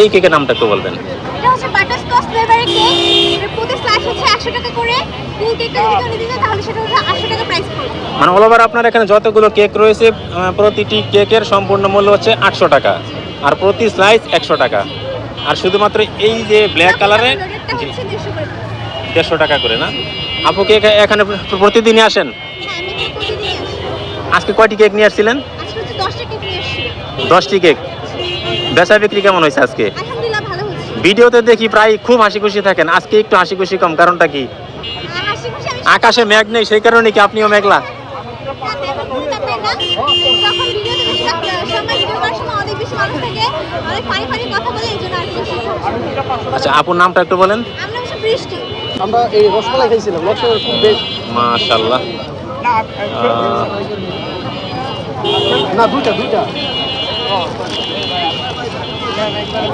এই কেকের নামটা একটু বলবেন। এটা হচ্ছে বাটারস্কচ ফ্লেভারের কেক। এর প্রতি স্লাইস হচ্ছে 100 টাকা করে। ফুল কেকটা যদি কেউ নিতে চায় তাহলে সেটা হচ্ছে 800 টাকা প্রাইস পড়বে। মানে অল ওভার আপনার এখানে যতগুলো কেক রয়েছে প্রতিটি কেকের সম্পূর্ণ মূল্য হচ্ছে 800 টাকা, আর প্রতি স্লাইস 100 টাকা। আর শুধুমাত্র এই যে ব্ল্যাক কালারের লোডেডটা হচ্ছে 150 করে। 150 টাকা করে না? আপু কি এখানে প্রতিদিনই আসেন? হ্যাঁ, আমি এখানে প্রতিদিনই আসি। আজকে কয়টি কেক নিয়ে আসছিলেন? আজকে হচ্ছে 10টা কেক নিয়ে আসছি। 10টি কেক। বেচা বিক্রি কেমন হয়েছে আজকে? আলহামদুলিল্লাহ ভালো হচ্ছে। ভিডিওতে দেখি প্রায় খুব হাসি খুশি থাকেন, আজকে একটু হাসি খুশি কম, কারণটা কি? হাসি খুশি আমি আকাশে মেঘ নেই সেই কারণে কি আপনিও মেঘলা? যখন ভিডিওতে বেশিরভাগ সময় ভিডিও করার সময় অনেক বেশি মানুষ থাকে, অনেক ফানি ফানি কথা বলে, এই জন্য আর কি বেশি হাসি। আচ্ছা, আপুর নামটা একটু বলেন। আমরা হচ্ছে বৃষ্টি। আমরা এই রসমালাই খাইছিলাম, রসমালাই খুব বেশ। মাশাআল্লাহ। না, দুইটা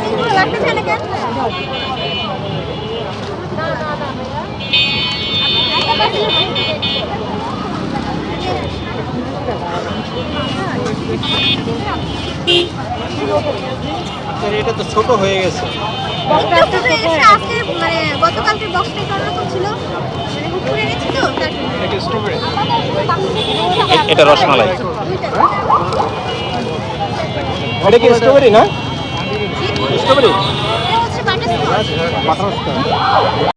এগুলো লাগতেছে না কেন? এটা তো ছোট হয়ে গেছে। বক্সটা ছোট হয়ে গেছে, আজকে মানে গতকালকের বক্সটা একটু অন্যরকম ছিল, মানে হুট করে এনেছি তো তার জন্য। এটা স্ট্রবেরি। এটা রসমালাই। দুইটা। এটা কি স্ট্রবেরি না? স্ট্রবেরি? এটা হচ্ছে বাটারস্কচ। বাটারস্কচ।